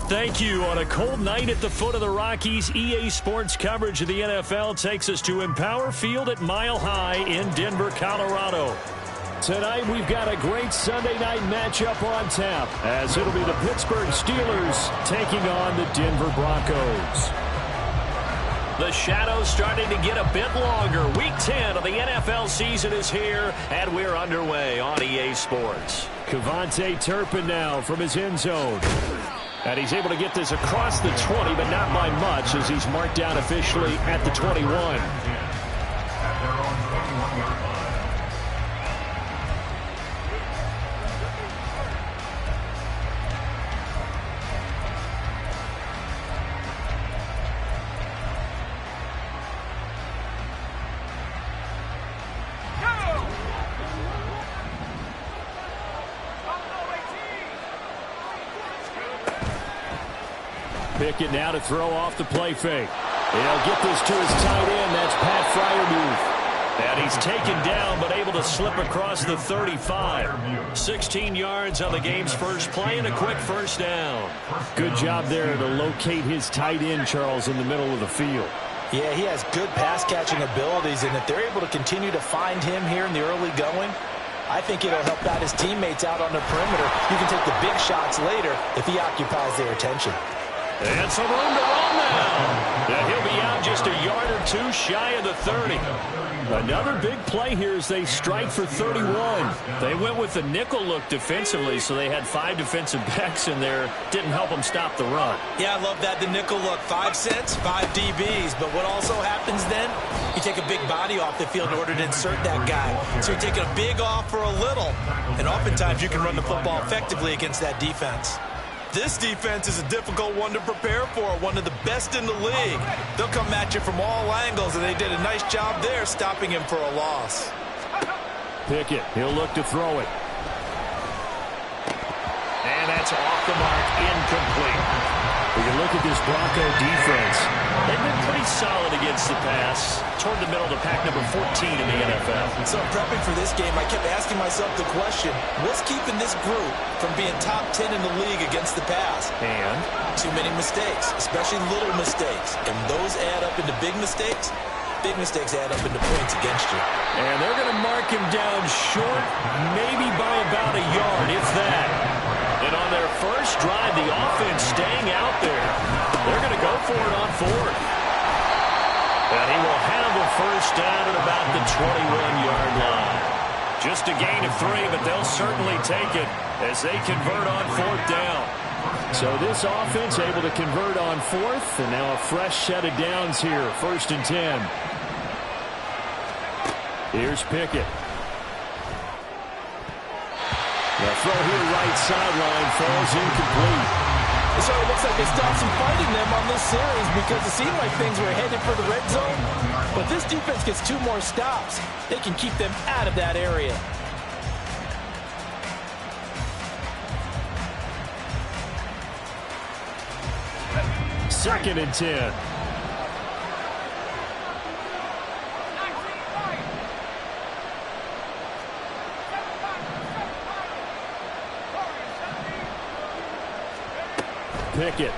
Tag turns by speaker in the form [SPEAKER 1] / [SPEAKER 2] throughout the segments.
[SPEAKER 1] Thank you. On a cold night at the foot of the Rockies, EA Sports coverage of the NFL takes us to Empower Field at Mile High in Denver, Colorado. Tonight, we've got a great Sunday night matchup on tap, as it'll be the Pittsburgh Steelers taking on the Denver Broncos. The shadow's starting to get a bit longer. Week 10 of the NFL season is here, and we're underway on EA Sports. KaVontae Turpin now from his end zone. And he's able to get this across the 20, but not by much, as he's marked down officially at the 21. Pickett now to throw off the play fake. He'll get this to his tight end. That's Pat Freiermuth. And he's taken down, but able to slip across the 35. 16 yards on the game's first play and a quick first down. Good job there to locate his tight end, Charles, in the middle of the field.
[SPEAKER 2] Yeah, he has good pass-catching abilities, and if they're able to continue to find him here in the early going, I think it'll help out his teammates out on the perimeter. You can take the big shots later if he occupies their attention.
[SPEAKER 1] And some room to run now. And he'll be out just a yard or two shy of the 30. Another big play here as they strike for 31. They went with the nickel look defensively, so they had 5 defensive backs in there. Didn't help them stop the run.
[SPEAKER 2] Yeah, I love that, the nickel look. 5 cents, 5 DBs. But what also happens then, you take a big body off the field in order to insert that guy. So you're taking a big off for a little. And oftentimes you can run the football effectively against that defense. This defense is a difficult one to prepare for, one of the best in the league. They'll come at you from all angles, and they did a nice job there stopping him for a loss.
[SPEAKER 1] Pickett, he'll look to throw it. And that's off the mark, incomplete. We can look at this Bronco defense. They've been pretty solid against the pass, toward the middle of the pack, number 14 in the NFL.
[SPEAKER 2] So prepping for this game, I kept asking myself the question, what's keeping this group from being top 10 in the league against the pass?
[SPEAKER 1] And?
[SPEAKER 2] Too many mistakes, especially little mistakes. And those add up into big mistakes. Big mistakes add up into points against you.
[SPEAKER 1] And they're going to mark him down short, maybe by about a yard, if that. And on their first drive, the offense staying out there. They're going to go for it on 4th. And he will have a first down at about the 21-yard line. Just a gain of 3, but they'll certainly take it as they convert on 4th down. So this offense able to convert on 4th, and now a fresh set of downs here, 1st and 10. Here's Pickett. The throw here right sideline falls incomplete.
[SPEAKER 2] So it looks like they stopped some fighting them on this series because it seemed like things were headed for the red zone. But this defense gets 2 more stops. They can keep them out of that area.
[SPEAKER 1] Second and 10. Pickett.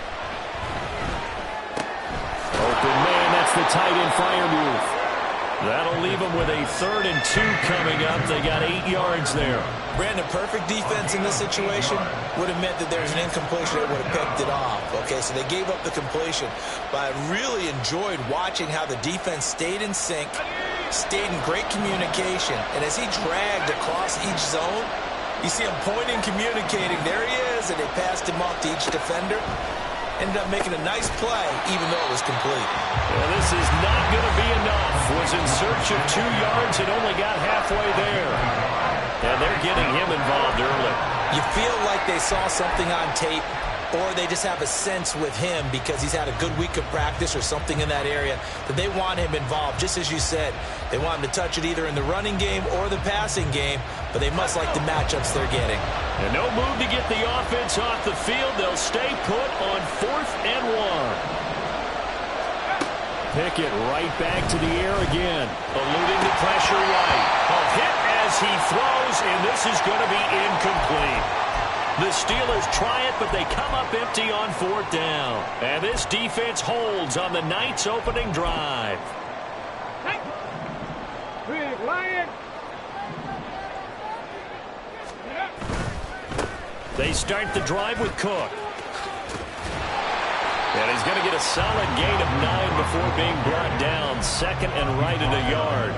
[SPEAKER 1] Open man, that's the tight end Freiermuth. That'll leave them with a 3rd and 2 coming up. They got 8 yards there.
[SPEAKER 2] Brandon, perfect defense in this situation would have meant that there's an incompletion that would have picked it off. Okay, so they gave up the completion. But I really enjoyed watching how the defense stayed in sync, stayed in great communication. And as he dragged across each zone, you see him pointing, communicating. There he is, and they passed him off to each defender. Ended up making a nice play, even though it was complete.
[SPEAKER 1] Well, this is not going to be enough. Was in search of 2 yards and only got halfway there. And they're getting him involved early.
[SPEAKER 2] You feel like they saw something on tape, or they just have a sense with him because he's had a good week of practice or something in that area that they want him involved. Just as you said, they want him to touch it either in the running game or the passing game, but they must like the matchups they're getting.
[SPEAKER 1] And no move to get the offense off the field. They'll stay put on 4th and 1. Pickett right back to the air again. Eluding the pressure right. A hit as he throws, and this is going to be incomplete. The Steelers try it, but they come up empty on 4th down. And this defense holds on the Knights' opening drive. They start the drive with Cook. And he's going to get a solid gain of 9 before being brought down. 2nd and right at a yard.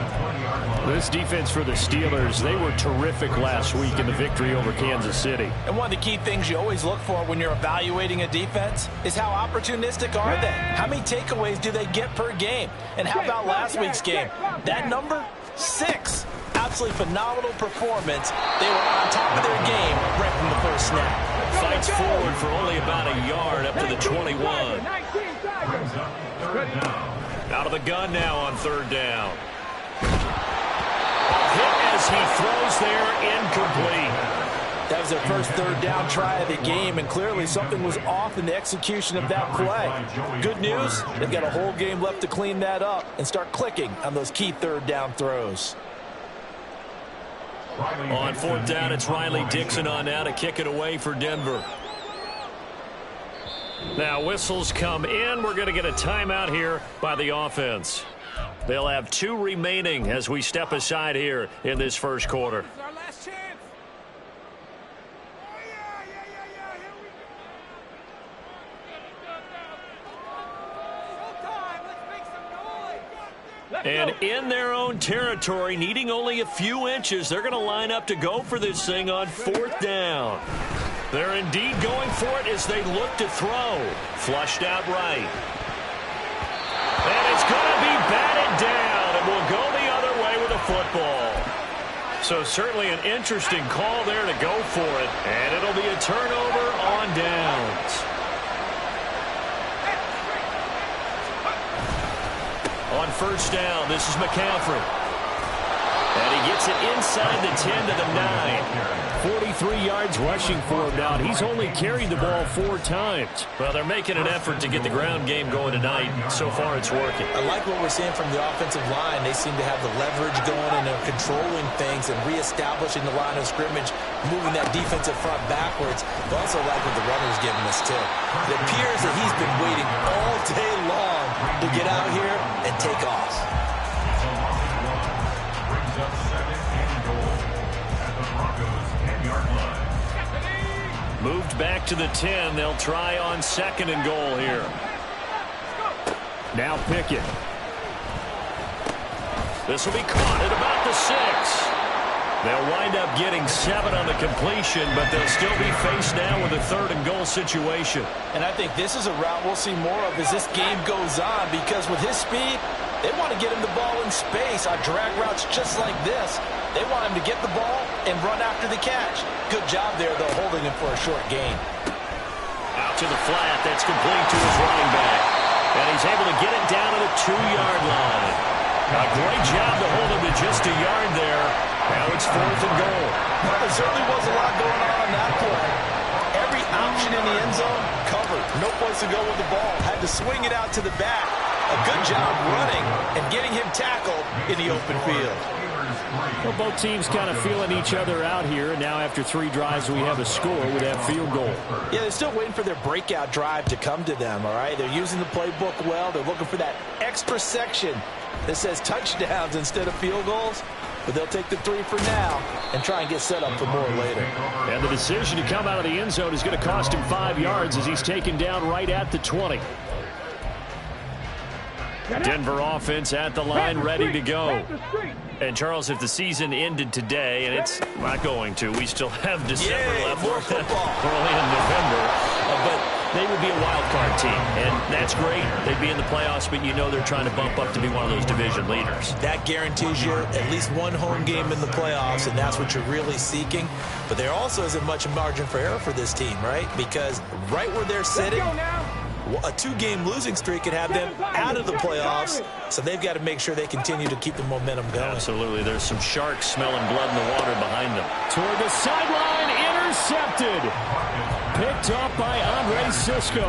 [SPEAKER 1] This defense for the Steelers, they were terrific last week in the victory over Kansas City.
[SPEAKER 2] And one of the key things you always look for when you're evaluating a defense is how opportunistic are they? How many takeaways do they get per game? And how about last week's game? That number, 6. Absolutely phenomenal performance. They were on top of their game right from the first snap.
[SPEAKER 1] Fights forward for only about a yard up to the 21. Out of the gun now on 3rd down. Hit as he throws there, incomplete.
[SPEAKER 2] That was their first 3rd down try of the game, and clearly something was off in the execution of that play. Good news, they've got a whole game left to clean that up and start clicking on those key 3rd down throws.
[SPEAKER 1] On 4th down, it's Riley Dixon on now to kick it away for Denver. Now whistles come in. We're going to get a timeout here by the offense. They'll have 2 remaining as we step aside here in this first quarter. And in their own territory, needing only a few inches, they're going to line up to go for this thing on 4th down. They're indeed going for it as they look to throw. Flushed out right. And it's going to be batted down, and will go the other way with a football. So certainly an interesting call there to go for it, and it'll be a turnover on downs. On 1st down, this is McCaffrey. And he gets it inside the 10 to the 9. 43 yards rushing for him now. He's only carried the ball 4 times. Well, they're making an effort to get the ground game going tonight. So far, it's working.
[SPEAKER 2] I like what we're seeing from the offensive line. They seem to have the leverage going, and they're controlling things and reestablishing the line of scrimmage, moving that defensive front backwards. I also like what the runner's giving us, too. It appears that he's been waiting all day long to get out here and take off.
[SPEAKER 1] Moved back to the 10. They'll try on 2nd and goal here. Now Pickett. This will be caught at about the 6. They'll wind up getting 7 on the completion, but they'll still be faced now with a 3rd and goal situation.
[SPEAKER 2] And I think this is a route we'll see more of as this game goes on, because with his speed, they want to get him the ball in space on drag routes just like this. They want him to get the ball and run after the catch. Good job there, though, holding him for a short gain.
[SPEAKER 1] Out to the flat. That's complete to his running back. And he's able to get it down to the 2-yard line. A great job to hold him to just a yard there. Now it's 4th and goal.
[SPEAKER 2] Well, there certainly was a lot going on that play. Every option in the end zone covered. No place to go with the ball. Had to swing it out to the back. A good job running and getting him tackled in the open field.
[SPEAKER 1] Well, both teams kind of feeling each other out here. And now after 3 drives, we have a score with that field goal.
[SPEAKER 2] Yeah, they're still waiting for their breakout drive to come to them, all right? They're using the playbook well. They're looking for that extra section that says touchdowns instead of field goals. But they'll take the 3 for now and try and get set up for more later.
[SPEAKER 1] And the decision to come out of the end zone is going to cost him 5 yards as he's taken down right at the 20. Denver offense at the line, ready to go. And, Charles, if the season ended today, and it's not going to, we still have December left.
[SPEAKER 2] More football.
[SPEAKER 1] Early in November. But they would be a wild card team, and that's great. They'd be in the playoffs, but you know they're trying to bump up to be one of those division leaders.
[SPEAKER 2] That guarantees you at least one home game in the playoffs, and that's what you're really seeking. But there also isn't much margin for error for this team, right? Because right where they're sitting, a 2-game losing streak could have them out of the playoffs, so they've got to make sure they continue to keep the momentum going.
[SPEAKER 1] Absolutely. There's some sharks smelling blood in the water behind them. Toward the sideline, intercepted. Picked up by Andre Cisco.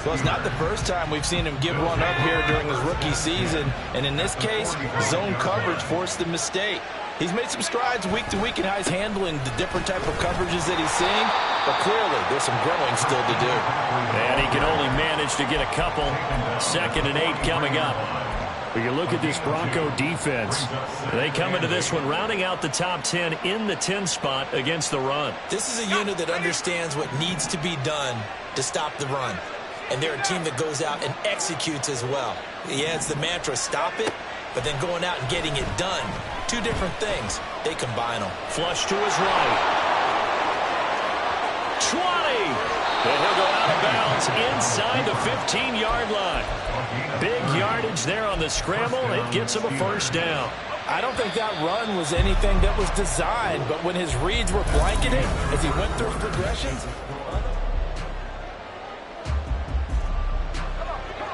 [SPEAKER 2] Well, it's not the first time we've seen him give one up here during his rookie season, and in this case, zone coverage forced the mistake. He's made some strides week to week in how he's handling the different type of coverages that he's seeing, but clearly there's some growing still to do.
[SPEAKER 1] And he can only manage to get a couple. 2nd and 8 coming up. When you look at this Bronco defense, they come into this one rounding out the top 10 in the 10 spot against the run.
[SPEAKER 2] This is a unit that understands what needs to be done to stop the run. And they're a team that goes out and executes as well. Yeah, it's the mantra, stop it, but then going out and getting it done. Two different things. They combine them.
[SPEAKER 1] Flush to his right. 20! And he'll go out of bounds inside the 15-yard line. Big yardage there on the scramble. It gets him a first down.
[SPEAKER 2] I don't think that run was anything that was designed, but when his reads were blanketed as he went through progressions.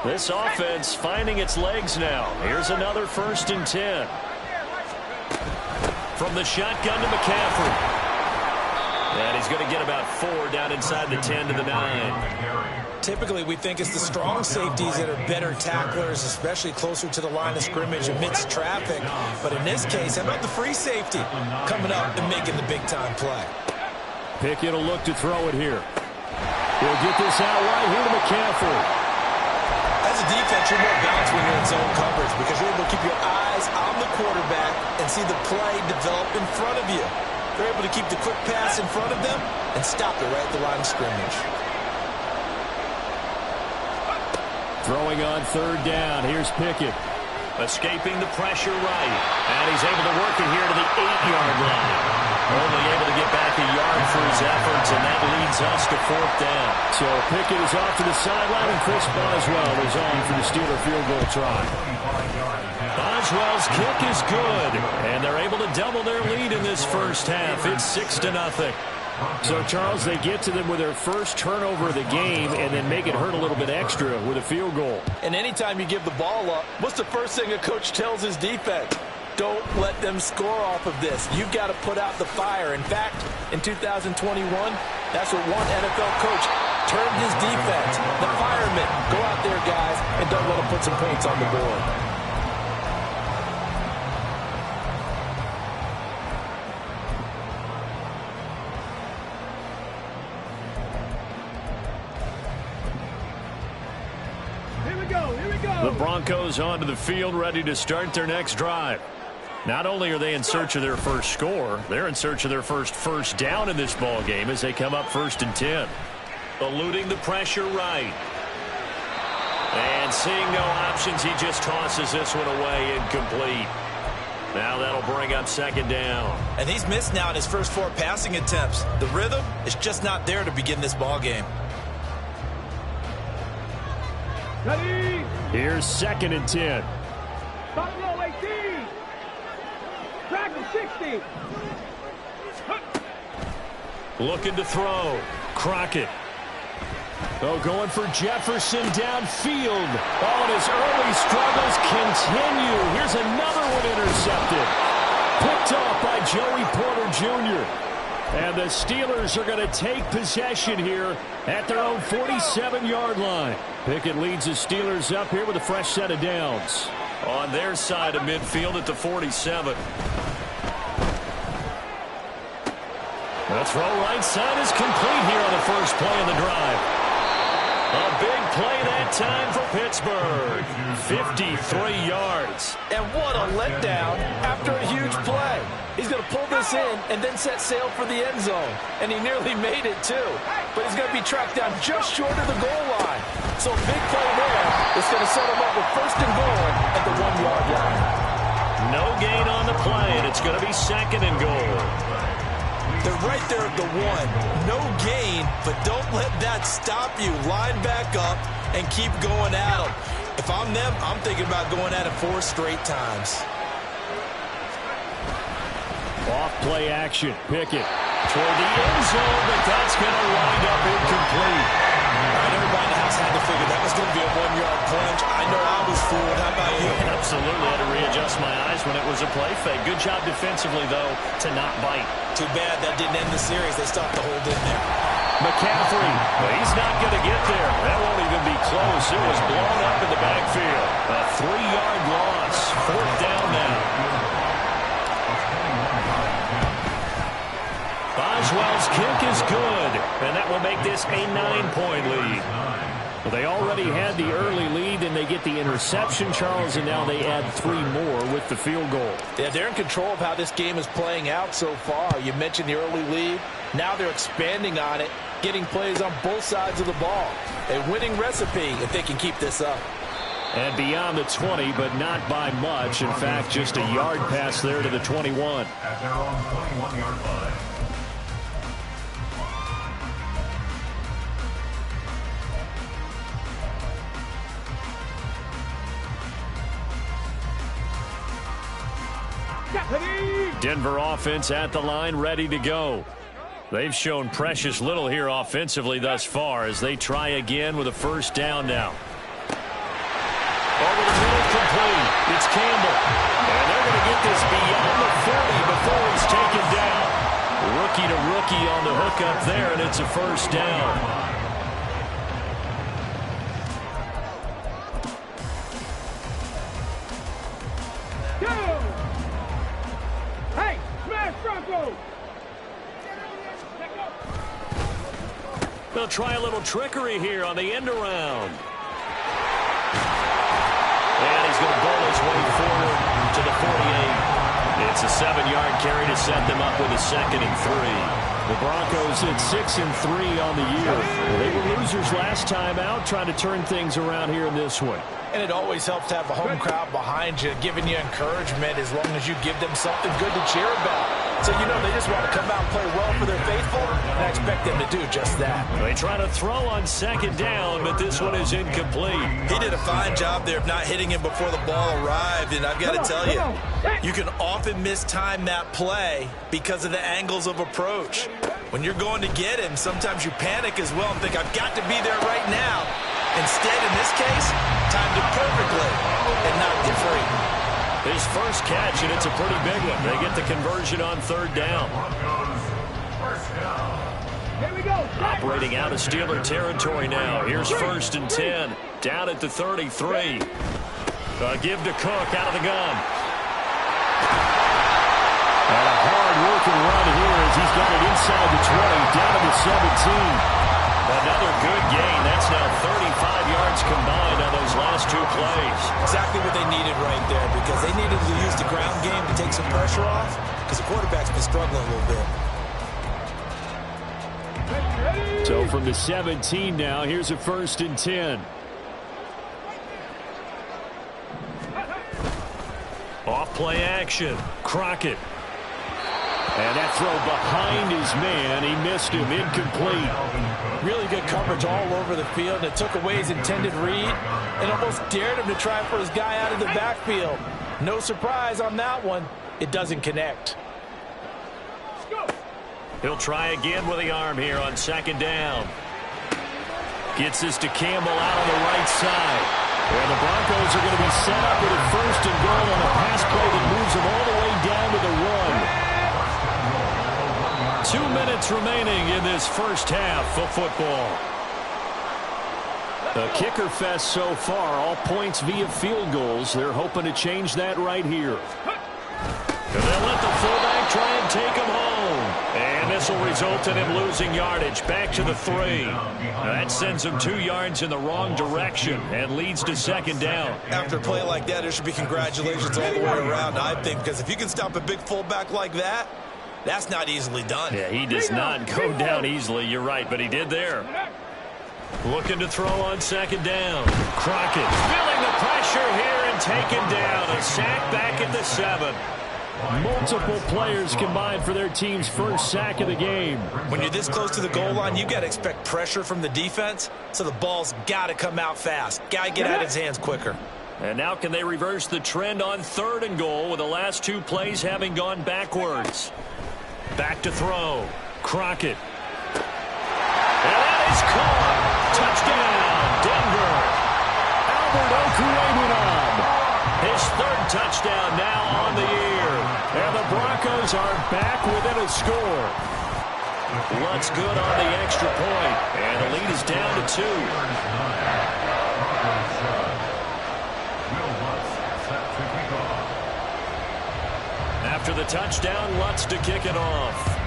[SPEAKER 1] This offense finding its legs now. Here's another 1st and 10. From the shotgun to McCaffrey. And he's going to get about 4 down inside the 10 to the 9.
[SPEAKER 2] Typically, we think it's the strong safeties that are better tacklers, especially closer to the line of scrimmage amidst traffic. But in this case, how about the free safety coming up and making the big-time play?
[SPEAKER 1] Pickett will look to throw it here. He'll get this out right here to McCaffrey.
[SPEAKER 2] As a defense, you're more balanced when you're in zone coverage because you're able to keep your eyes on the quarterback and see the play develop in front of you. They're able to keep the quick pass in front of them and stop it right at the line of scrimmage.
[SPEAKER 1] Throwing on 3rd down. Here's Pickett. Escaping the pressure right. And he's able to work it here to the 8-yard line. Only able to get back a yard for his efforts, and that leads us to 4th down. So Pickett is off to the sideline, and Chris Boswell is on for the Steeler field goal try. Boswell's kick is good, and they're able to double their lead in this first half. It's 6-0. So, Charles, they get to them with their first turnover of the game and then make it hurt a little bit extra with a field goal.
[SPEAKER 2] And anytime you give the ball up, what's the first thing a coach tells his defense? Don't let them score off of this. You've got to put out the fire. In fact, in 2021, that's what one NFL coach termed his defense. The firemen. Go out there, guys, and don't let them put some points on the board.
[SPEAKER 1] The Broncos onto the field, ready to start their next drive. Not only are they in search of their first score, they're in search of their first down in this ball game as they come up 1st and 10. Eluding the pressure right. And seeing no options, he just tosses this one away, incomplete. Now that'll bring up 2nd down.
[SPEAKER 2] And he's missed now in his first 4 passing attempts. The rhythm is just not there to begin this ball game.
[SPEAKER 1] Here's 2nd and 10.
[SPEAKER 3] Buffalo 18. Track 60.
[SPEAKER 1] Looking to throw. Crockett. Oh, going for Jefferson downfield. Oh, and his early struggles continue. Here's another one intercepted. Picked off by Joey Porter Jr. And the Steelers are going to take possession here at their own 47-yard line. Pickett leads the Steelers up here with a fresh set of downs. On their side of midfield at the 47. The throw right side is complete here on the first play of the drive. A big play that time for Pittsburgh. 53 yards.
[SPEAKER 2] And what a letdown after a huge play. He's going to pull this in and then set sail for the end zone. And he nearly made it, too. But he's going to be tracked down just short of the goal line. So a big play there. It's going to set him up with 1st and goal at the 1-yard line.
[SPEAKER 1] No gain on the play, and it's going to be 2nd and goal.
[SPEAKER 2] They're right there at the 1. No gain, but don't let that stop you. Line back up and keep going at them. If I'm them, I'm thinking about going at it 4 straight times.
[SPEAKER 1] Off play action. Pickett toward the end zone, but that's going to wind up incomplete.
[SPEAKER 2] All right, everybody in the house had to figure that was going to be a 1-yard plunge. I know I was fooled. How about you?
[SPEAKER 1] Absolutely. Had to readjust my eyes when it was a play fake. Good job defensively, though, to not bite.
[SPEAKER 2] Too bad that didn't end the series. They stopped the hold in there.
[SPEAKER 1] McCaffrey, he's not going to get there. That won't even be close. It was blown up in the backfield. A 3-yard loss. 4th down now. this a 9-point lead. Well, they already had the early lead, and they get the interception, Charles, and now they add 3 more with the field goal.
[SPEAKER 2] Yeah, they're in control of how this game is playing out so far. You mentioned the early lead. Now they're expanding on it, getting plays on both sides of the ball. A winning recipe if they can keep this up.
[SPEAKER 1] And beyond the 20, but not by much. In fact, just a yard pass there to the 21.
[SPEAKER 4] At their own 21-yard line.
[SPEAKER 1] Denver offense at the line, ready to go. They've shown precious little here offensively thus far as they try again with a first down now. Over the middle, complete. It's Campbell. And they're going to get this beyond the 40 before he's taken down. Rookie to rookie on the hook up there, and it's a first down. They'll try a little trickery here on the end around. And he's going to bowl his way forward to the 48. It's a 7-yard carry to set them up with a 2nd and 3. The Broncos at 6-3 on the year. They were losers last time out, trying to turn things around here in this one.
[SPEAKER 2] And it always helps to have a home crowd behind you, giving you encouragement as long as you give them something good to cheer about. So, you know, they just want to come out and play well for their faithful, and I expect them to do just that.
[SPEAKER 1] They try to throw on 2nd down, but this one is incomplete.
[SPEAKER 2] He did a fine job there of not hitting him before the ball arrived, and I've got to tell you, you can often mistime that play because of the angles of approach. When you're going to get him, sometimes you panic as well and think, I've got to be there right now. Instead, in this case, timed it perfectly and knocked it free.
[SPEAKER 1] His first catch, and it's a pretty big one. They get the conversion on 3rd down.
[SPEAKER 3] Here we go.
[SPEAKER 1] Operating out of Steeler territory now. Here's 1st and 10. Down at the 33. Give to Cook out of the gun. And a hard-working run here as he's got it inside the 20, down to the 17. Another good gain. That's now 35 yards combined on those last 2 plays.
[SPEAKER 2] Exactly what they needed right there, because they needed to use the ground game to take some pressure off, because the quarterback's been struggling a little bit.
[SPEAKER 1] So from the 17 now, here's a 1st and 10. Off play action. Crockett. And that throw behind his man. He missed him. Incomplete.
[SPEAKER 2] Really good coverage all over the field. It took away his intended read and almost dared him to try for his guy out of the backfield. No surprise on that one. It doesn't connect.
[SPEAKER 1] He'll try again with the arm here on 2nd down. Gets this to Campbell out on the right side. And the Broncos are going to be set up with a 1st and goal on a pass play that moves them all the way down to the run. 2 minutes remaining in this first half of football. A kicker fest so far, all points via field goals. They're hoping to change that right here. And they'll let the fullback try and take him home. And this will result in him losing yardage. Back to the 3. That sends him 2 yards in the wrong direction and leads to 2nd down.
[SPEAKER 2] After a play like that, there should be congratulations all the way around, I think, because if you can stop a big fullback like that, that's not easily done.
[SPEAKER 1] Yeah, he does not go down easily. You're right, but he did there. Looking to throw on 2nd down. Crockett feeling the pressure here and taken down. A sack back at the 7. Multiple players combined for their team's first sack of the game.
[SPEAKER 2] When you're this close to the goal line, you've got to expect pressure from the defense, so the ball's got to come out fast. Got to get out of his hands quicker.
[SPEAKER 1] And now can they reverse the trend on 3rd and goal with the last 2 plays having gone backwards? Back to throw. Crockett. And that is caught. Touchdown, Denver. Albert Okwuegbunam. His 3rd touchdown now on the year. And the Broncos are back within a score. Lutz good on the extra point. And the lead is down to 2. After the touchdown, Lutz to kick it off.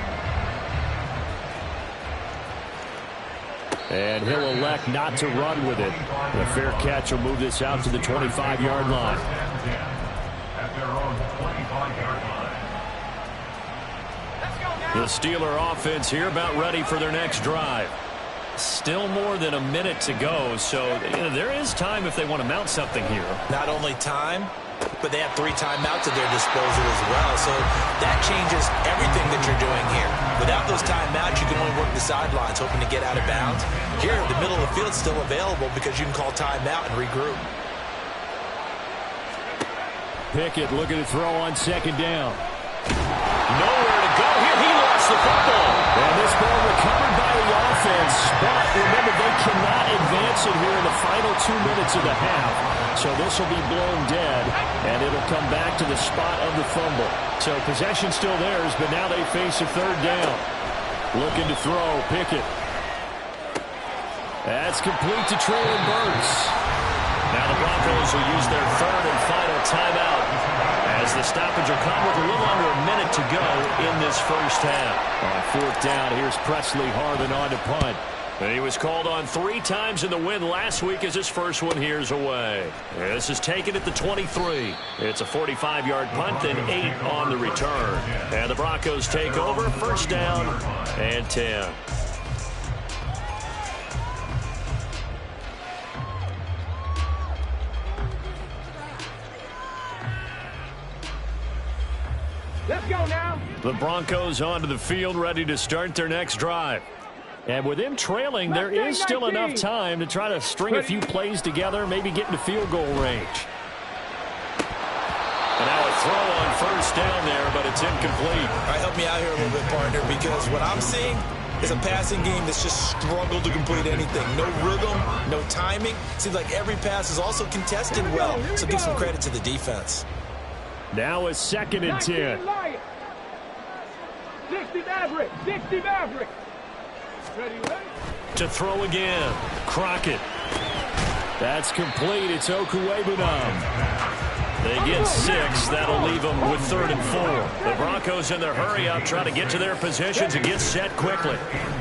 [SPEAKER 1] And he'll elect not to run with it. The fair catch will move this out to the 25-yard line.
[SPEAKER 4] At their own 25-yard line.
[SPEAKER 1] The Steeler offense here about ready for their next drive. Still more than a minute to go, so there is time if they want to mount something here.
[SPEAKER 2] Not only time, but they have 3 timeouts at their disposal as well. So that changes everything that you're doing here. Without those timeouts, you can only work the sidelines, hoping to get out of bounds. Here, the middle of the field's still available because you can call timeout and regroup.
[SPEAKER 1] Pickett looking to throw on second down. Nowhere to go here. He lost the football. And this ball recovered by the offense. But remember, they cannot advance it here in the final 2 minutes of the half. So this will be blown dead, and it'll come back to the spot of the fumble. So possession still theirs, but now they face a third down. Looking to throw, Pickett. That's complete to Treylon Burks. Now the Broncos will use their third and final timeout as the stoppage will come with a little under a minute to go in this first half. On fourth down, here's Presley Harvin on to punt. And he was called on 3 times in the win last week as his first one here's away. This is taken at the 23. It's a 45-yard punt and 8 on the return. And the Broncos take over, first down and 10.
[SPEAKER 3] Let's go now.
[SPEAKER 1] The Broncos onto the field, ready to start their next drive. And with them trailing, there is still enough time to try to string a few plays together, maybe get into field goal range. And now a throw on first down there, but it's incomplete.
[SPEAKER 2] All right, help me out here a little bit, partner, because what I'm seeing is a passing game that's just struggled to complete anything. No rhythm, no timing. Seems like every pass is also contested well, so give some credit to the defense.
[SPEAKER 1] Now a second and 10.
[SPEAKER 3] 60 Maverick, 60 Maverick. Ready?
[SPEAKER 1] To throw again. Crockett. That's complete. It's Okuwebunam. They get 6. That'll leave them with third and 4. The Broncos in their hurry up, trying to get to their positions and get set quickly. And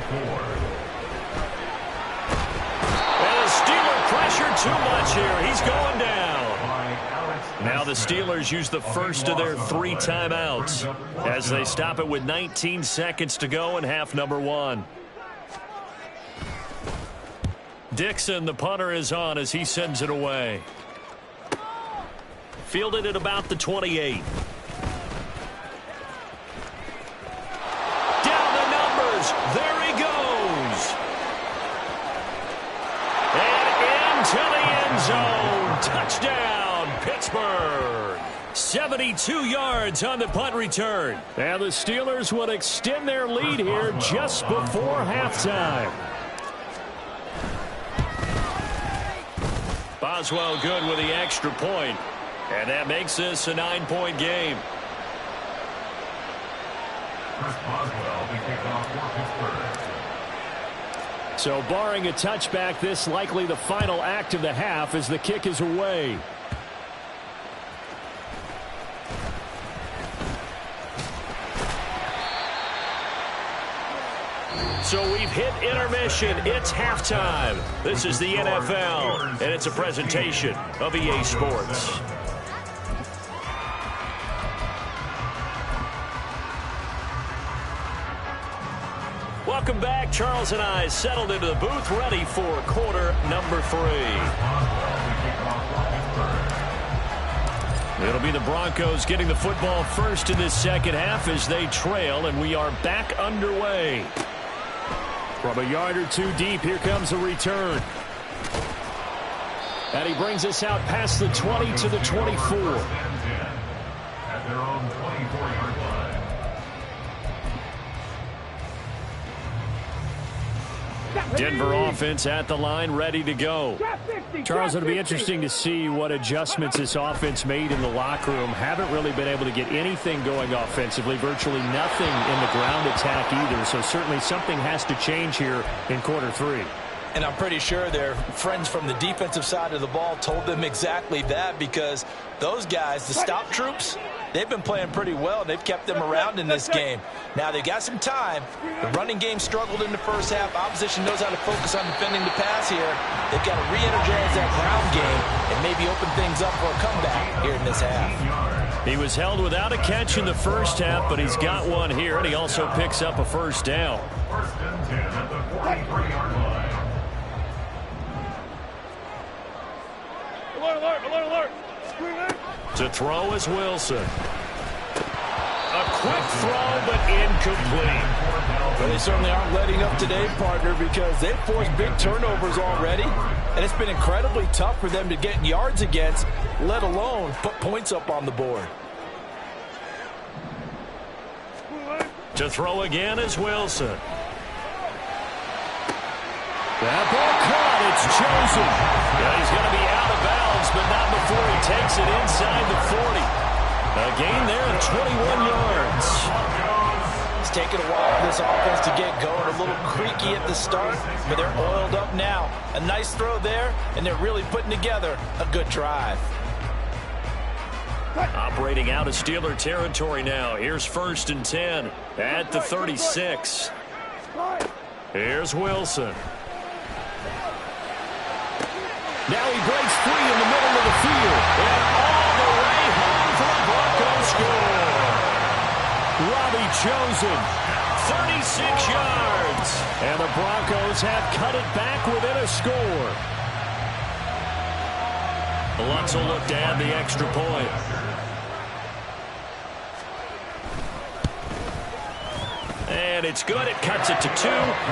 [SPEAKER 1] the Steelers pressure too much here. He's going down. Now the Steelers use the first of their 3 timeouts as they stop it with 19 seconds to go in half number 1. Dixon, the punter, is on as he sends it away. Fielded at about the 28. Down the numbers. There he goes. And into the end zone. Touchdown, Pittsburgh. 72 yards on the punt return. And the Steelers will extend their lead here just before halftime. Boswell good with the extra point. And that makes this a 9-point game.
[SPEAKER 4] Chris Boswell, the kickoff for Pittsburgh.
[SPEAKER 1] So barring a touchback, this likely the final act of the half as the kick is away. So we've hit intermission. It's halftime. This is the NFL, and it's a presentation of EA Sports. Welcome back. Charles and I settled into the booth, ready for quarter number 3. It'll be the Broncos getting the football first in this second half as they trail, and we are back underway. From a yard or 2 deep, here comes a return. And he brings us out past the 20 to the 24.
[SPEAKER 4] At their own 24-yard line.
[SPEAKER 1] Denver offense at the line, ready to go. Charles, it'll be interesting to see what adjustments this offense made in the locker room. Haven't really been able to get anything going offensively, virtually nothing in the ground attack either. So certainly something has to change here in quarter 3.
[SPEAKER 2] And I'm pretty sure their friends from the defensive side of the ball told them exactly that, because those guys, the stop troops, they've been playing pretty well. They've kept them around in this game. Now, they got some time. The running game struggled in the first half. Opposition knows how to focus on defending the pass here. They've got to re-energize that ground game and maybe open things up for a comeback here in this half.
[SPEAKER 1] He was held without a catch in the first half, but he's got one here, and he also picks up a first down.
[SPEAKER 4] First and 10 at the 43-yard line.
[SPEAKER 3] Alert, alert, alert.
[SPEAKER 1] To throw is Wilson. A quick throw, but incomplete.
[SPEAKER 2] Well, they certainly aren't letting up today, partner, because they've forced big turnovers already, and it's been incredibly tough for them to get yards against, let alone put points up on the board.
[SPEAKER 1] To throw again is Wilson. That ball caught. It's chosen. Yeah, he's going to be out of bounds, but not before he takes it inside the 40. A gain there of 21 yards.
[SPEAKER 2] It's taken a while for this offense to get going. A little creaky at the start, but they're oiled up now. A nice throw there, and they're really putting together a good drive.
[SPEAKER 1] Operating out of Steeler territory now. Here's first and 10 at the 36. Here's Wilson. Now he breaks free in the middle of the field. And all the way home for a Broncos score. Robbie Chosen, 36 yards. And the Broncos have cut it back within a score. Lutz will look to add the extra point. And it's good. It cuts it to 2.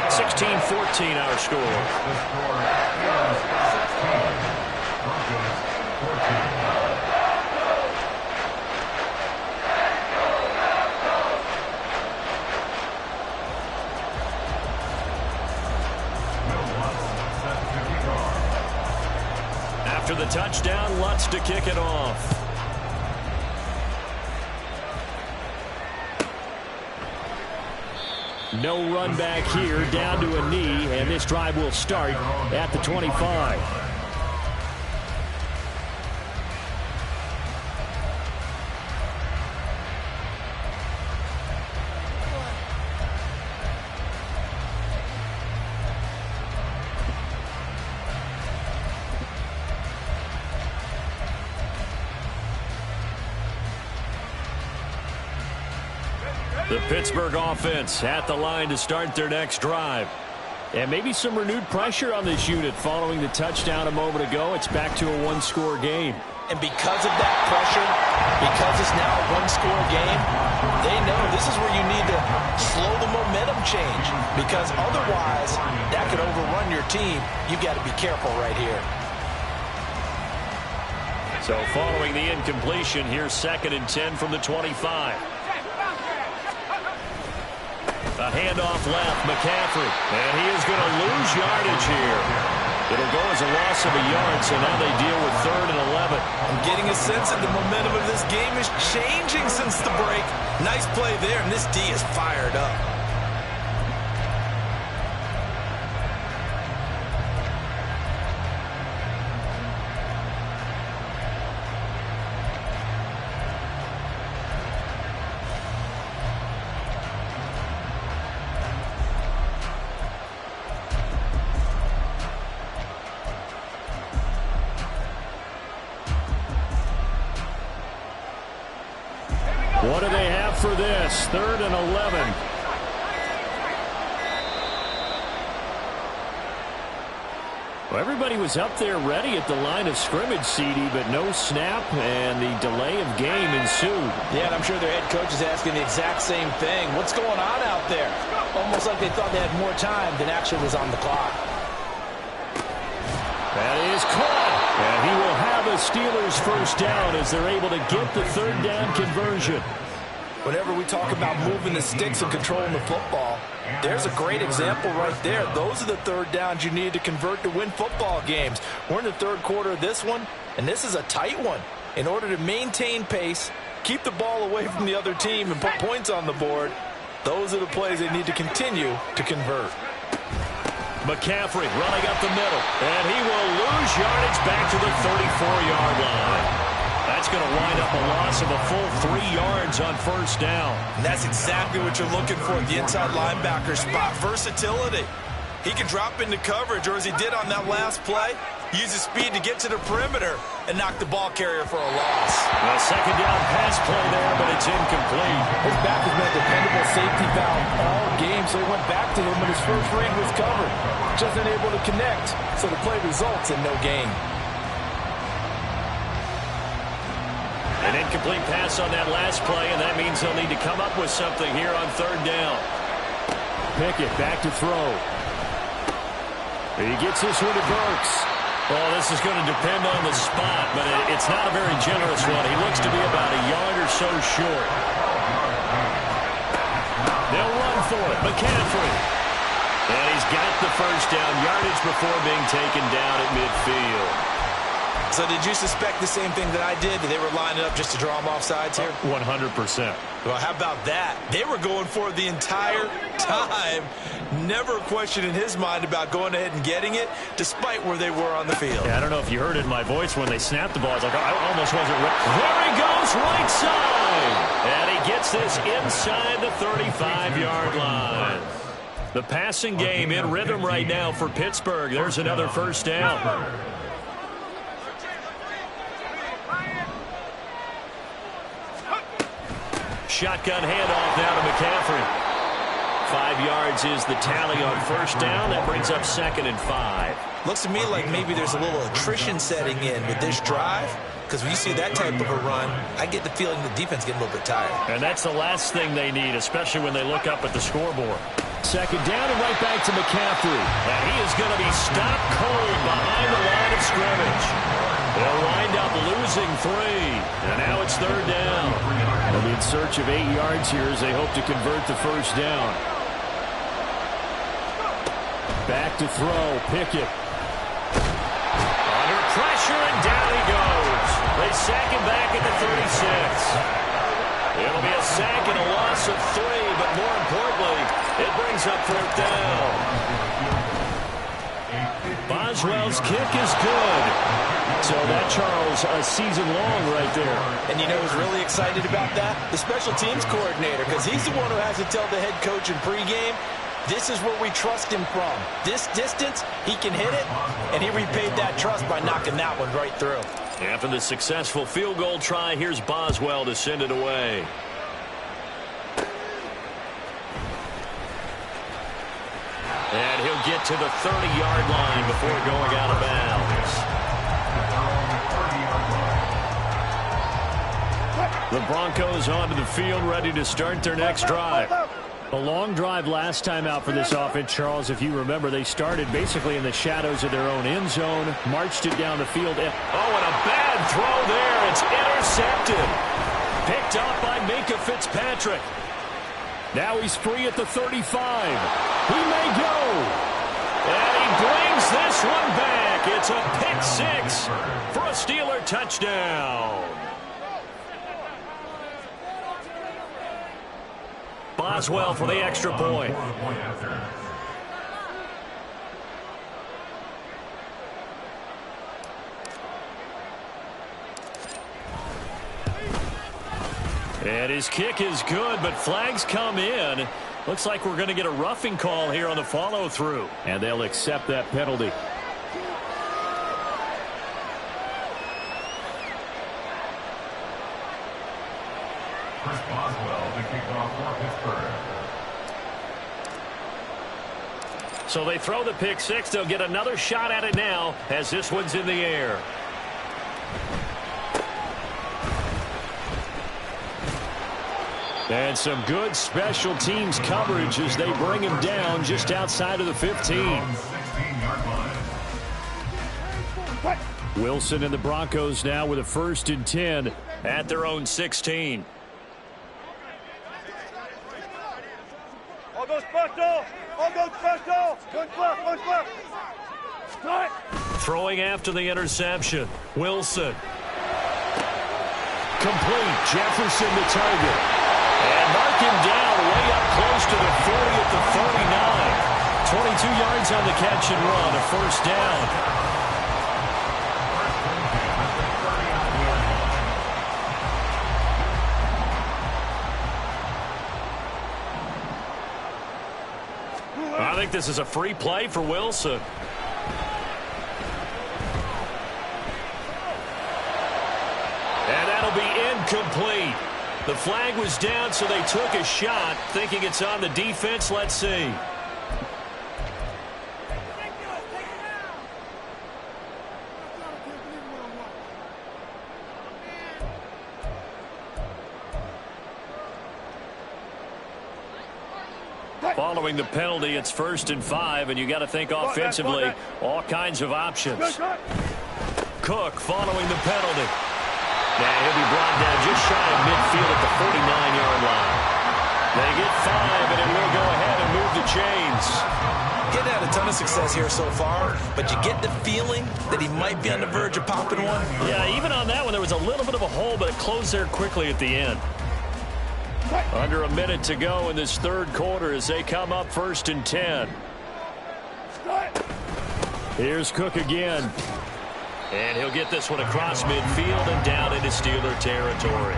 [SPEAKER 1] 16-14 our score.
[SPEAKER 4] The score is 16. Broncos 14.
[SPEAKER 1] After the touchdown, Lutz to kick it off. No run back here, down to a knee, and this drive will start at the 25. The Pittsburgh offense at the line to start their next drive. And maybe some renewed pressure on this unit following the touchdown a moment ago. It's back to a one-score game.
[SPEAKER 2] And because of that pressure, because it's now a one-score game, they know this is where you need to slow the momentum change, because otherwise that could overrun your team. You've got to be careful right here.
[SPEAKER 1] So following the incompletion, here's second and 10 from the 25. A handoff left, McCaffrey, and he is going to lose yardage here. It'll go as a loss of a yard, so now they deal with 3rd and 11.
[SPEAKER 2] I'm getting a sense that the momentum of this game is changing since the break. Nice play there, and this D is fired up.
[SPEAKER 1] What do they have for this? 3rd and 11. Well, everybody was up there ready at the line of scrimmage, CD, but no snap, and the delay of game ensued.
[SPEAKER 2] Yeah, and I'm sure their head coach is asking the exact same thing. What's going on out there? Almost like they thought they had more time than actually was on the clock.
[SPEAKER 1] That is caught, and he will have a Steelers first down as they're able to get the 3rd down conversion.
[SPEAKER 2] Whenever we talk about moving the sticks and controlling the football, there's a great example right there. Those are the 3rd downs you need to convert to win football games. We're in the 3rd quarter of this one, and this is a tight one. In order to maintain pace, keep the ball away from the other team, and put points on the board, those are the plays they need to continue to convert.
[SPEAKER 1] McCaffrey running up the middle. And he will lose yardage back to the 34-yard line. That's going to wind up a loss of a full 3 yards on first down.
[SPEAKER 2] And that's exactly what you're looking for at the inside linebacker spot. Versatility. He can drop into coverage, or as he did on that last play, use his speed to get to the perimeter and knock the ball carrier for a loss.
[SPEAKER 1] A second down pass play there, but it's incomplete.
[SPEAKER 5] His back has been a dependable safety valve all game, so he went back to him when his first read was covered. Just unable to connect, so the play results in no gain.
[SPEAKER 1] An incomplete pass on that last play, and that means they'll need to come up with something here on third down. Pickett back to throw. He gets this one to Burks. Well, this is going to depend on the spot, but it's not a very generous one. He looks to be about a yard or so short. They'll run for it. McCaffrey. And he's got the first down yardage before being taken down at midfield.
[SPEAKER 2] So did you suspect the same thing that I did? That they were lining up just to draw him off sides here?
[SPEAKER 1] 100%.
[SPEAKER 2] Well, how about that? They were going for it the entire time. Never a question in his mind about going ahead and getting it, despite where they were on the field.
[SPEAKER 1] Yeah, I don't know if you heard it in my voice when they snapped the ball. I was like, I almost wasn't. There he goes, right side. And he gets this inside the 35-yard line. The passing game in rhythm right now for Pittsburgh. There's another first down. Shotgun handoff now to McCaffrey. 5 yards is the tally on first down. That brings up 2nd and 5.
[SPEAKER 2] Looks to me like maybe there's a little attrition setting in with this drive, because when you see that type of a run, I get the feeling the defense getting a little bit tired.
[SPEAKER 1] And that's the last thing they need, especially when they look up at the scoreboard. 2nd down and right back to McCaffrey. And he is going to be stopped cold behind the line of scrimmage. They'll wind up losing 3. And now it's 3rd down. They'll be in search of 8 yards here as they hope to convert the first down. Back to throw. Pickett. Under pressure, and down he goes. They sack him back at the 36. It'll be a sack and a loss of 3, but more importantly, it brings up 4th down. Boswell's kick is good. So that, Charles, a season long right there.
[SPEAKER 2] And you know who's really excited about that? The special teams coordinator, because he's the one who has to tell the head coach in pregame, this is where we trust him from. This distance, he can hit it, and he repaid that trust by knocking that one right through.
[SPEAKER 1] After the successful field goal try, here's Boswell to send it away. And he'll get to the 30-yard line before going out of bounds. The Broncos onto the field, ready to start their next drive. A long drive last time out for this offense, Charles. If you remember, they started basically in the shadows of their own end zone, marched it down the field. And a bad throw there. It's intercepted. Picked up by Minkah Fitzpatrick. Now he's free at the 35. He may go. And he brings this one back. It's a pick 6 for a Steeler touchdown. Boswell for the extra point. And his kick is good, but flags come in. Looks like we're going to get a roughing call here on the follow-through. And they'll accept that penalty.
[SPEAKER 4] Chris Boswell to kick off for Pittsburgh.
[SPEAKER 1] So they throw the pick 6. They'll get another shot at it now as this one's in the air. And some good special teams coverage as they bring him down just outside of the 15. Wilson and the Broncos now with a 1st and 10 at their own 16. Throwing after the interception. Wilson. Complete. Jefferson the target. And mark him down way up close to the 40 at the 39. 22 yards on the catch and run, a first down. I think this is a free play for Wilson. And that'll be incomplete. The flag was down, so they took a shot, thinking it's on the defense. Let's see. Following the penalty, it's 1st and 5, and you got to think offensively, all kinds of options. Cook following the penalty. And he'll be brought down just shy of midfield at the 49-yard line. They get 5, and it will go ahead and move the chains.
[SPEAKER 2] Getting had a ton of success here so far, but you get the feeling that he might be on the verge of popping one.
[SPEAKER 1] Yeah, even on that one, there was a little bit of a hole, but it closed there quickly at the end. Under a minute to go in this third quarter as they come up 1st and 10. Here's Cook again. And he'll get this one across midfield and down into Steeler territory.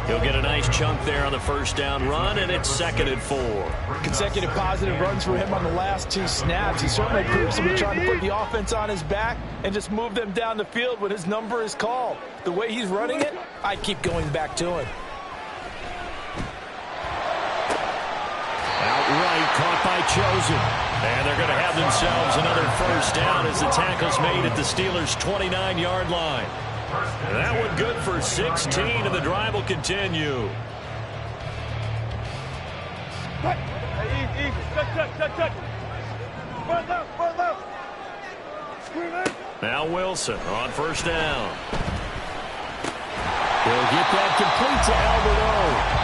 [SPEAKER 1] He'll get a nice chunk there on the first down run, and it's 2nd and 4.
[SPEAKER 5] Consecutive positive runs for him on the last 2 snaps. He certainly appears to be trying to put the offense on his back and just move them down the field when his number is called. The way he's running it, I keep going back to him.
[SPEAKER 1] Outright caught by Chosen. And they're going to have themselves another first down as the tackle's made at the Steelers' 29-yard line. And that one good for 16, and the drive will continue. Now Wilson on first down. He'll get that complete to Alberto.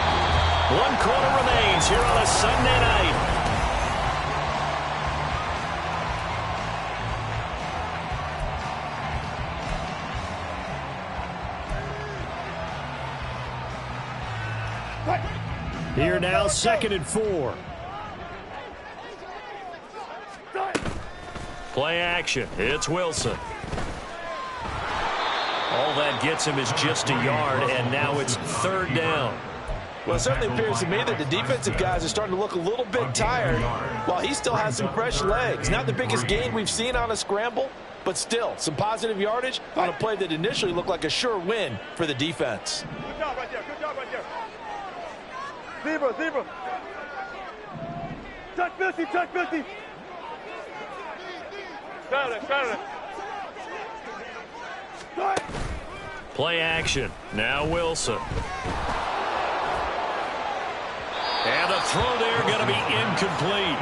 [SPEAKER 1] 1 quarter remains here on a Sunday night. Here now, 2nd and 4. Play action. It's Wilson. All that gets him is just a yard, and now it's 3rd down.
[SPEAKER 5] Well, it certainly appears to me that the defensive guys are starting to look a little bit tired while he still has some fresh legs. Not the biggest gain we've seen on a scramble, but still some positive yardage on a play that initially looked like a sure win for the defense.
[SPEAKER 3] Good job right there. Good job right there. Zebra, zebra. Touch 50, touch 50. Saturday.
[SPEAKER 1] Play action. Now Wilson. And the throw there going to be incomplete.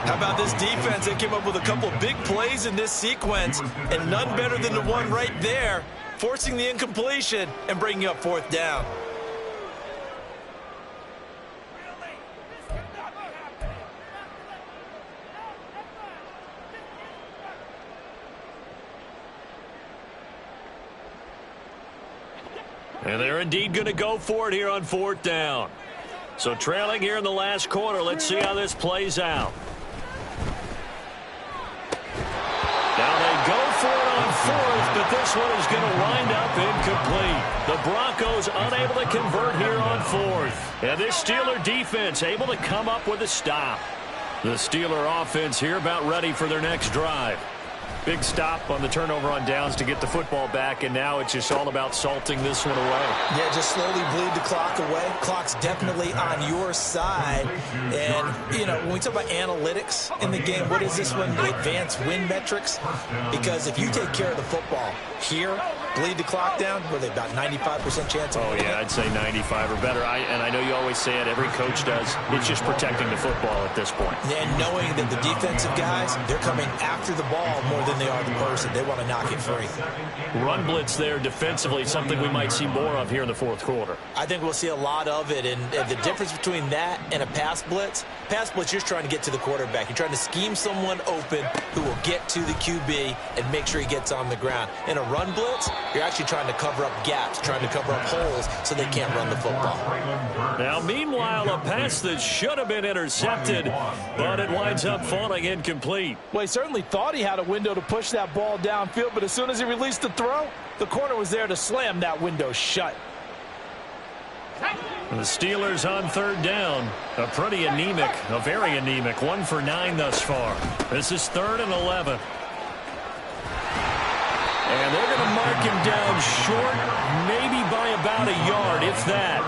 [SPEAKER 2] How about this defense? They came up with a couple of big plays in this sequence, and none better than the one right there, forcing the incompletion and bringing up 4th down.
[SPEAKER 1] And they're indeed going to go for it here on 4th down. So trailing here in the last quarter, let's see how this plays out. Now they go for it on 4th, but this one is going to wind up incomplete. The Broncos unable to convert here on 4th. And this Steeler defense able to come up with a stop. The Steeler offense here about ready for their next drive. Big stop on the turnover on downs to get the football back, and now it's just all about salting this one away.
[SPEAKER 2] Yeah, just slowly bleed the clock away. Clock's definitely on your side. And, you know, when we talk about analytics in the game, what is this one? The advanced win metrics? Because if you take care of the football here, bleed the clock down, were they about 95% chance of winning?
[SPEAKER 1] Yeah, I'd say 95 or better. And I know you always say it, every coach does. It's just protecting the football at this point.
[SPEAKER 2] And knowing that the defensive guys, they're coming after the ball more than they are the person. They want to knock it free.
[SPEAKER 1] Run blitz there defensively, something we might see more of here in the 4th quarter.
[SPEAKER 2] I think we'll see a lot of it. And the difference between that and a pass blitz, you're just trying to get to the quarterback. You're trying to scheme someone open who will get to the QB and make sure he gets on the ground. In a run blitz, you're actually trying to cover up gaps, trying to cover up holes so they can't run the football.
[SPEAKER 1] Now, meanwhile, a pass that should have been intercepted, but it winds up falling incomplete.
[SPEAKER 5] Well, he certainly thought he had a window to push that ball downfield, but as soon as he released the throw, the corner was there to slam that window shut.
[SPEAKER 1] The Steelers on third down. A very anemic 1 for 9 thus far. This is 3rd and 11. And they're going to mark him down short, maybe by about a yard, if that.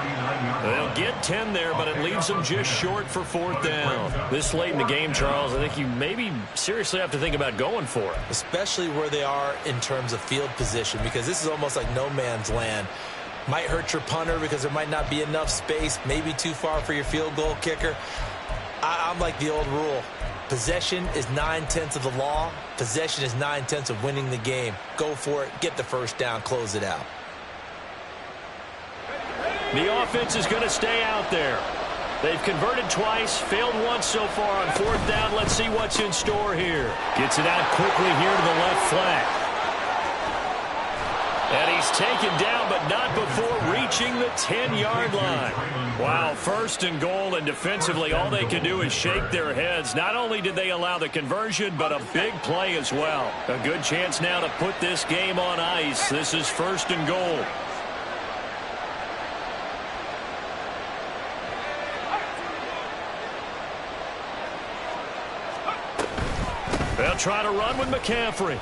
[SPEAKER 1] They'll get 10 there, but it leaves them just short for 4th down. This late in the game, Charles, I think you maybe seriously have to think about going for it.
[SPEAKER 2] Especially where they are in terms of field position, because this is almost like no man's land. Might hurt your punter because there might not be enough space, maybe too far for your field goal kicker. I'm like the old rule. Possession is 9/10 of the law. Possession is 9/10 of winning the game. Go for it, get the first down, close it out.
[SPEAKER 1] The offense is going to stay out there. They've converted twice, failed once so far on 4th down. Let's see what's in store here. Gets it out quickly here to the left flank. And he's taken down, but not before reaching the 10-yard line. Wow, 1st and goal, and defensively all they can do is shake their heads. Not only did they allow the conversion, but a big play as well. A good chance now to put this game on ice. This is 1st and goal. They'll try to run with McCaffrey.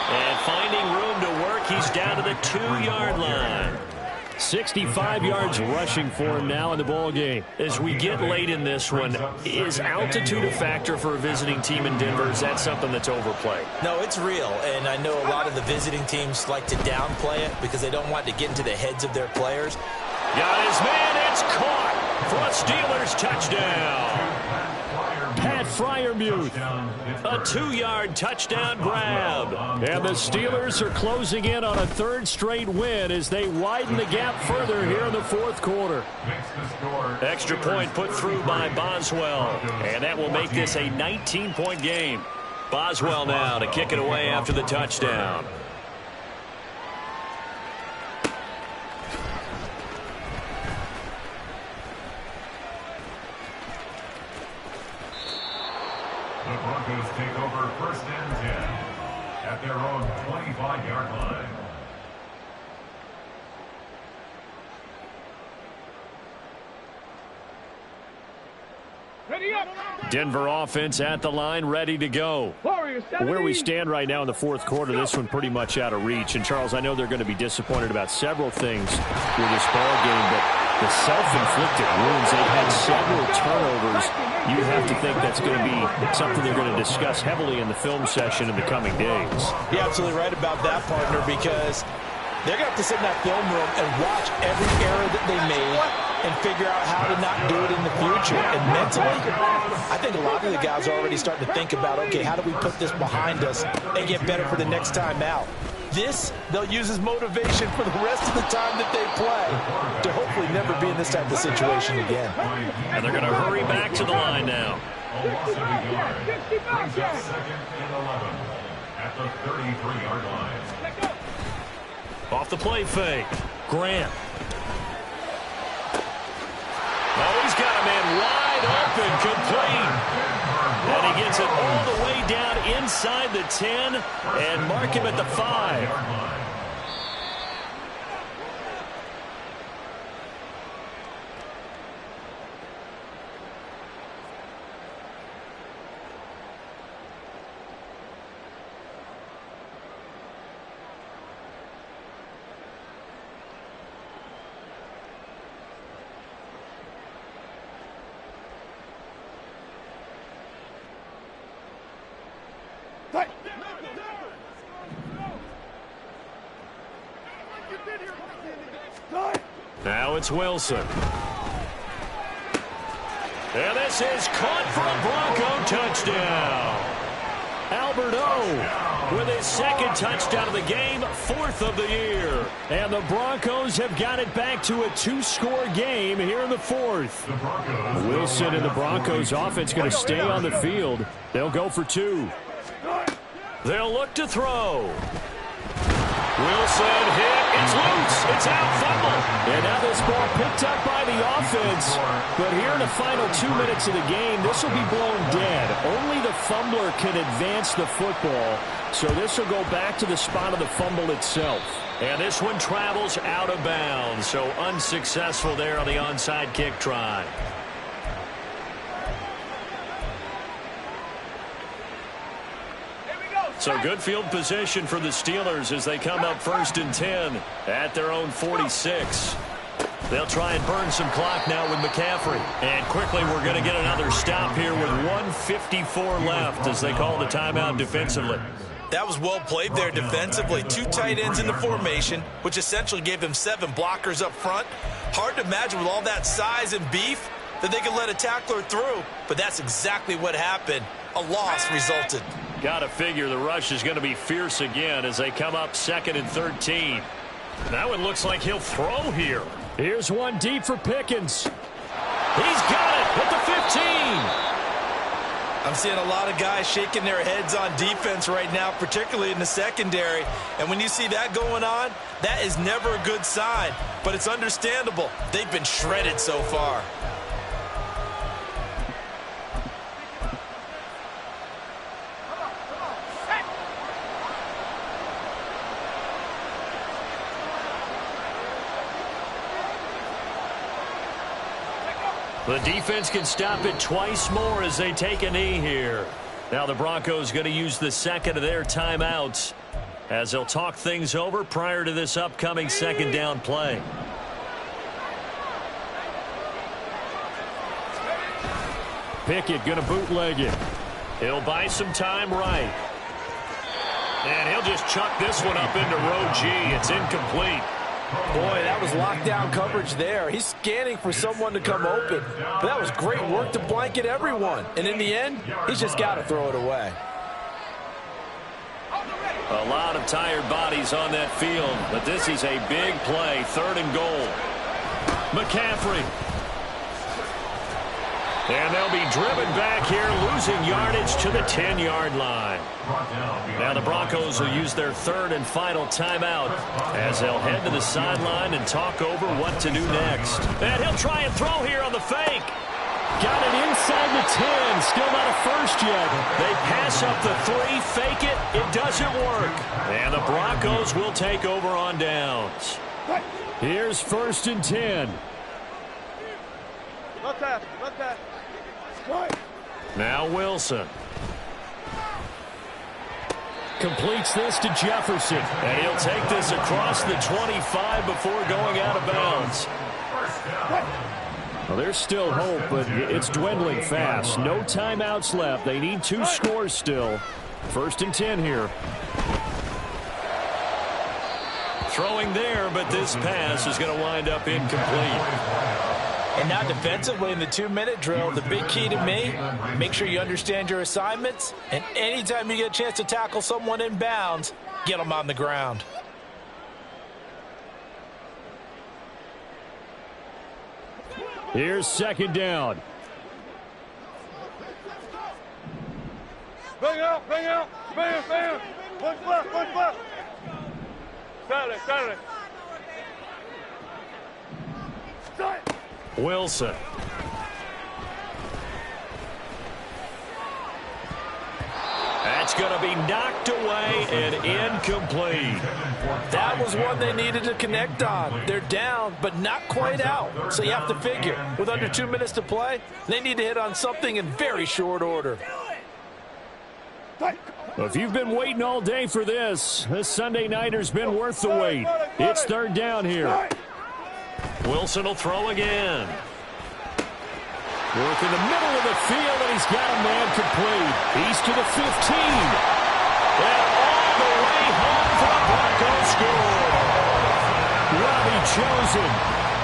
[SPEAKER 1] And finding room to work, he's down to the 2-yard line. 65 yards rushing for him now in the ball game. As we get late in this one, is altitude a factor for a visiting team in Denver? Is that something that's overplayed?
[SPEAKER 2] No, it's real, and I know a lot of the visiting teams like to downplay it because they don't want to get into the heads of their players.
[SPEAKER 1] Got his man, it's caught for a Steelers touchdown. Pat Freiermuth, a 2-yard touchdown grab. And the Steelers are closing in on a 3rd straight win as they widen the gap further here in the 4th quarter. Extra point put through by Boswell, and that will make this a 19-point game. Boswell now to kick it away after the touchdown.
[SPEAKER 4] The Broncos take over 1st and 10 at their own 25-yard line.
[SPEAKER 3] Ready up.
[SPEAKER 1] Denver offense at the line, ready to go. Where we stand right now in the 4th quarter, this one pretty much out of reach. And, Charles, I know they're going to be disappointed about several things with this ball game, but the self-inflicted wounds, they've had several turnovers. You have to think that's going to be something they're going to discuss heavily in the film session in the coming days.
[SPEAKER 5] You're absolutely right about that, partner, because they're going to have to sit in that film room and watch every error that they made and figure out how to not do it in the future. And mentally, I think a lot of the guys are already starting to think about, okay, how do we put this behind us and get better for the next time out? This, they'll use as motivation for the rest of the time that they play to hopefully never be in this type of situation again.
[SPEAKER 1] And they're going to hurry back to the line now.
[SPEAKER 4] A loss of a yard brings up 2nd and 11 at the 33-yard line.
[SPEAKER 1] Off the play fake. Grant. Oh, he's got a man wide open, complete. And he gets it all the way down inside the 10 and mark him at the 5. Now it's Wilson. And this is caught for a Bronco touchdown. Albert O with his 2nd touchdown of the game, 4th of the year. And the Broncos have got it back to a 2-score game here in the 4th. Wilson and the Broncos offense going to stay on the field. They'll go for 2. They'll look to throw. Wilson hit. It's loose. It's out. Fumble. And now this ball picked up by the offense. But here in the final 2 minutes of the game, this will be blown dead. Only the fumbler can advance the football. So this will go back to the spot of the fumble itself. And this one travels out of bounds. So unsuccessful there on the onside kick try. So good field position for the Steelers as they come up 1st and 10 at their own 46. They'll try and burn some clock now with McCaffrey. And quickly we're going to get another stop here with 1:54 left as they call the timeout defensively.
[SPEAKER 2] That was well played there defensively. 2 tight ends in the formation, which essentially gave them 7 blockers up front. Hard to imagine with all that size and beef that they could let a tackler through, but that's exactly what happened. A loss resulted.
[SPEAKER 1] Got to figure the rush is going to be fierce again as they come up 2nd and 13. That one looks like he'll throw here. Here's one deep for Pickens. He's got it at the 15.
[SPEAKER 2] I'm seeing a lot of guys shaking their heads on defense right now, particularly in the secondary. And when you see that going on, that is never a good sign. But it's understandable. They've been shredded so far.
[SPEAKER 1] The defense can stop it twice more as they take a knee here. Now the Broncos going to use the second of their timeouts as they'll talk things over prior to this upcoming 2nd down play. Pickett going to bootleg it. He'll buy some time right. And he'll just chuck this one up into row G. It's incomplete.
[SPEAKER 5] Boy, that was lockdown coverage there. He's scanning for someone to come open. But that was great work to blanket everyone. And in the end, he's just got to throw it away.
[SPEAKER 1] A lot of tired bodies on that field, but this is a big play, 3rd and goal. McCaffrey. And they'll be driven back here, losing yardage to the 10-yard line. Now the Broncos will use their 3rd and final timeout as they'll head to the sideline and talk over what to do next. And he'll try and throw here on the fake. Got it inside the 10. Still not a first yet. They pass up the 3, fake it. It doesn't work. And the Broncos will take over on downs. Here's 1st and 10. Now Wilson. Completes this to Jefferson. And he'll take this across the 25 before going out of bounds. Well, there's still hope, but it's dwindling fast. No timeouts left. They need 2 scores still. 1st and 10 here. Throwing there, but this pass is going to wind up incomplete.
[SPEAKER 2] And now defensively in the 2-minute drill, the big key to me, make sure you understand your assignments. And anytime you get a chance to tackle someone in bounds, get them on the ground.
[SPEAKER 1] Here's 2nd down.
[SPEAKER 3] Bring out, bam. One left. Got it.
[SPEAKER 1] Wilson. That's going to be knocked away and incomplete.
[SPEAKER 5] That was one they needed to connect on. They're down, but not quite out. So you have to figure, with under 2 minutes to play, they need to hit on something in very short order.
[SPEAKER 1] If you've been waiting all day for this Sunday nighter's been worth the wait. It's 3rd down here. Wilson will throw again. Work in the middle of the field, and he's got a man complete. He's to the 15. And all the way home for the Broncos score. Robbie Chosen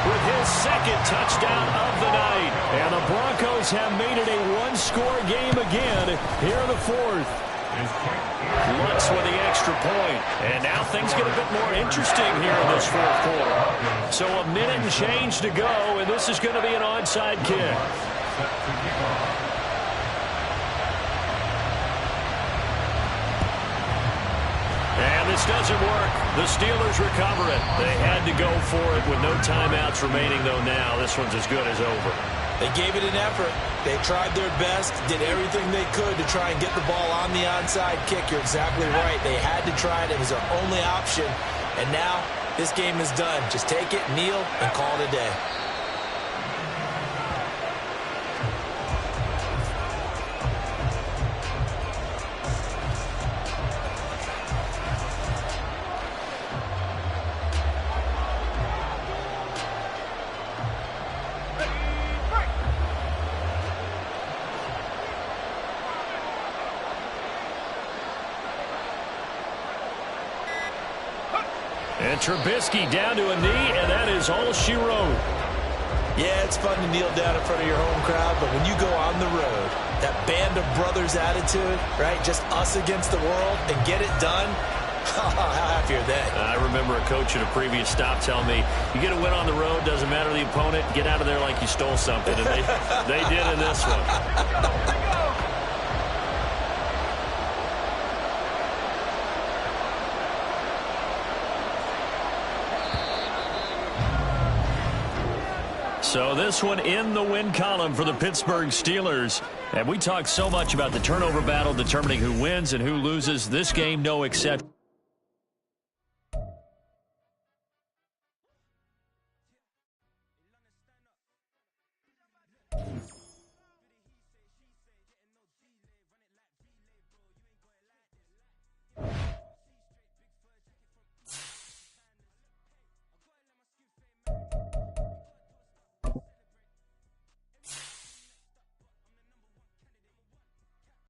[SPEAKER 1] with his 2nd touchdown of the night. And the Broncos have made it a 1-score game again here in the 4th. Lutz with the extra point. And now things get a bit more interesting here in this 4th quarter. So a minute and change to go, and this is going to be an onside kick. this doesn't work. The Steelers recover it. They had to go for it with no timeouts remaining, though now this one's as good as over.
[SPEAKER 2] They gave it an effort. They tried their best, did everything they could to try and get the ball on the onside kick. You're exactly right. They had to try it. It was their only option. And now this game is done. Just take it, kneel, and call it a day.
[SPEAKER 1] And Trubisky down to a knee, and that is all she wrote.
[SPEAKER 2] Yeah, it's fun to kneel down in front of your home crowd, but when you go on the road, that band of brothers attitude, right, just us against the world, and get it done, how happy are they?
[SPEAKER 1] I remember a coach at a previous stop telling me, you get a win on the road, doesn't matter the opponent, get out of there like you stole something, and they did in this one. So this one in the win column for the Pittsburgh Steelers. And we talked so much about the turnover battle determining who wins and who loses. This game, no exception.